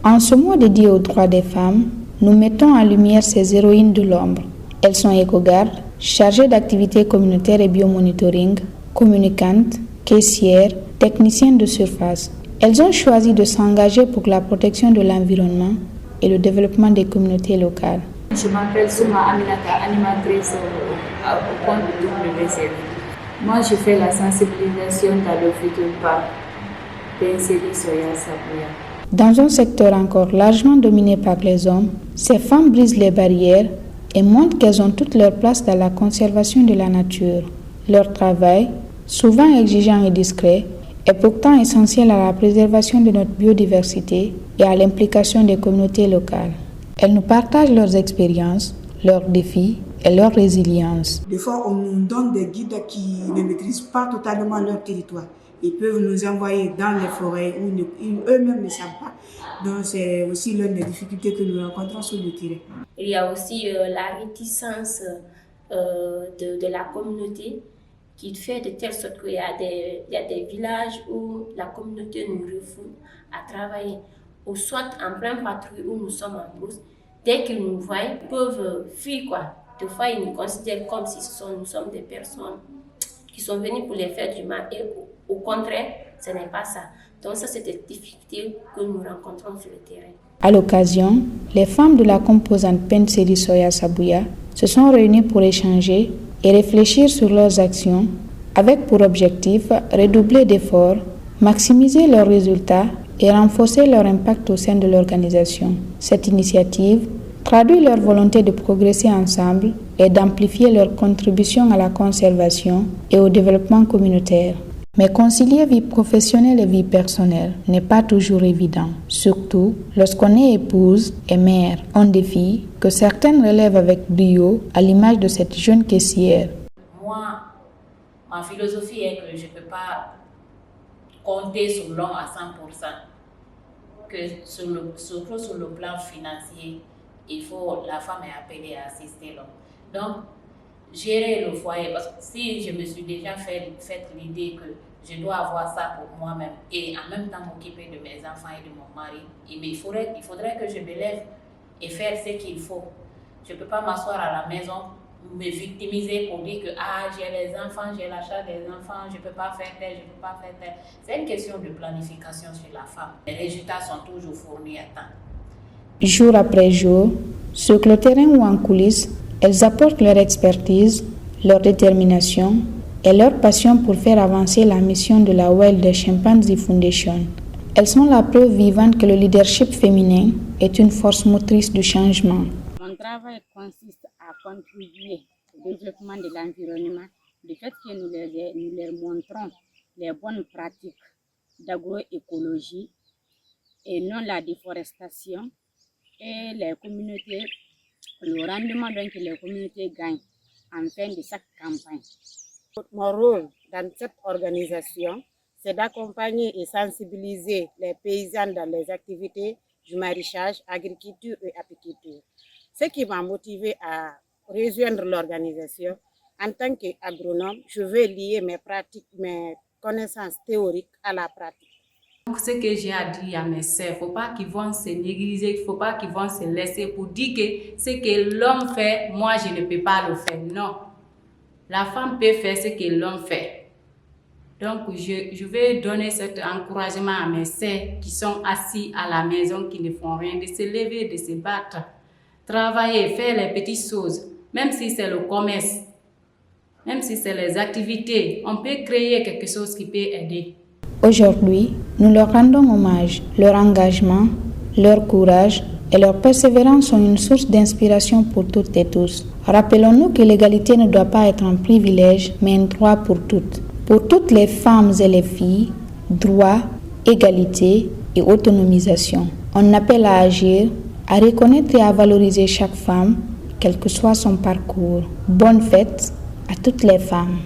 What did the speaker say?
En ce mois dédié aux droits des femmes, nous mettons en lumière ces héroïnes de l'ombre. Elles sont éco-gardes, chargées d'activités communautaires et biomonitoring, communicantes, caissières, techniciennes de surface. Elles ont choisi de s'engager pour la protection de l'environnement et le développement des communautés locales. Je m'appelle Souma Aminata, animatrice au compte de WCF. Moi, je fais la sensibilisation dans le futur par Pen Sedi Soya Sabuya. Dans un secteur encore largement dominé par les hommes, ces femmes brisent les barrières et montrent qu'elles ont toute leur place dans la conservation de la nature. Leur travail, souvent exigeant et discret, est pourtant essentiel à la préservation de notre biodiversité et à l'implication des communautés locales. Elles nous partagent leurs expériences, leurs défis et leur résilience. Des fois, on nous donne des guides qui ne maîtrisent pas totalement leur territoire. Ils peuvent nous envoyer dans les forêts où eux-mêmes ne savent pas. Donc, c'est aussi l'une des difficultés que nous rencontrons sur le terrain. Il y a aussi la réticence de la communauté qui fait de telle sorte qu'il y a des villages où la communauté nous refoule à travailler. Ou soit en pleine patrouille où nous sommes en brousse, dès qu'ils nous voient, ils peuvent fuir quoi. Des fois, ils nous considèrent comme si nous sommes des personnes qui sont venues pour les faire du mal. Et au contraire, ce n'est pas ça. Donc ça, c'est des difficultés que nous rencontrons sur le terrain. À l'occasion, les femmes de la composante Pen Sedi Soya Sabuya se sont réunies pour échanger et réfléchir sur leurs actions avec pour objectif redoubler d'efforts, maximiser leurs résultats et renforcer leur impact au sein de l'organisation. Cette initiative traduit leur volonté de progresser ensemble et d'amplifier leur contribution à la conservation et au développement communautaire. Mais concilier vie professionnelle et vie personnelle n'est pas toujours évident, surtout lorsqu'on est épouse et mère, un défi que certaines relèvent avec brio à l'image de cette jeune caissière. Moi, ma philosophie est que je ne peux pas compter sur l'homme à 100%, que surtout sur le plan financier, la femme est appelée à assister l'homme. Donc, gérer le foyer, parce que si je me suis déjà fait l'idée que je dois avoir ça pour moi-même et en même temps m'occuper de mes enfants et de mon mari, il faudrait que je me lève et faire ce qu'il faut. Je ne peux pas m'asseoir à la maison, me victimiser pour dire que j'ai les enfants, j'ai l'achat des enfants, je ne peux pas faire tel, je ne peux pas faire tel. C'est une question de planification sur la femme. Les résultats sont toujours fournis à temps. Jour après jour, sur le terrain ou en coulisses, elles apportent leur expertise, leur détermination et leur passion pour faire avancer la mission de la Wild Chimpanzee Foundation. Elles sont la preuve vivante que le leadership féminin est une force motrice du changement. Mon travail consiste à contribuer au développement de l'environnement du fait que nous leur montrons les bonnes pratiques d'agroécologie et non la déforestation et les communautés, le rendement que les communautés gagnent en fin de chaque campagne. Mon rôle dans cette organisation, c'est d'accompagner et sensibiliser les paysans dans les activités du maraîchage, agriculture et apiculture. Ce qui m'a motivé à rejoindre l'organisation, en tant qu'agronome, je veux lier mes connaissances théoriques à la pratique. Donc, ce que j'ai à dire à mes sœurs, il ne faut pas qu'ils vont se négliger, il ne faut pas qu'ils vont se laisser pour dire que ce que l'homme fait, moi je ne peux pas le faire. Non, la femme peut faire ce que l'homme fait. Donc, je vais donner cet encouragement à mes sœurs qui sont assis à la maison, qui ne font rien, de se lever, de se battre, travailler, faire les petites choses, même si c'est le commerce, même si c'est les activités, on peut créer quelque chose qui peut aider. Aujourd'hui, nous leur rendons hommage. Leur engagement, leur courage et leur persévérance sont une source d'inspiration pour toutes et tous. Rappelons-nous que l'égalité ne doit pas être un privilège, mais un droit pour toutes. Pour toutes les femmes et les filles, droit, égalité et autonomisation. On appelle à agir, à reconnaître et à valoriser chaque femme, quel que soit son parcours. Bonne fête à toutes les femmes.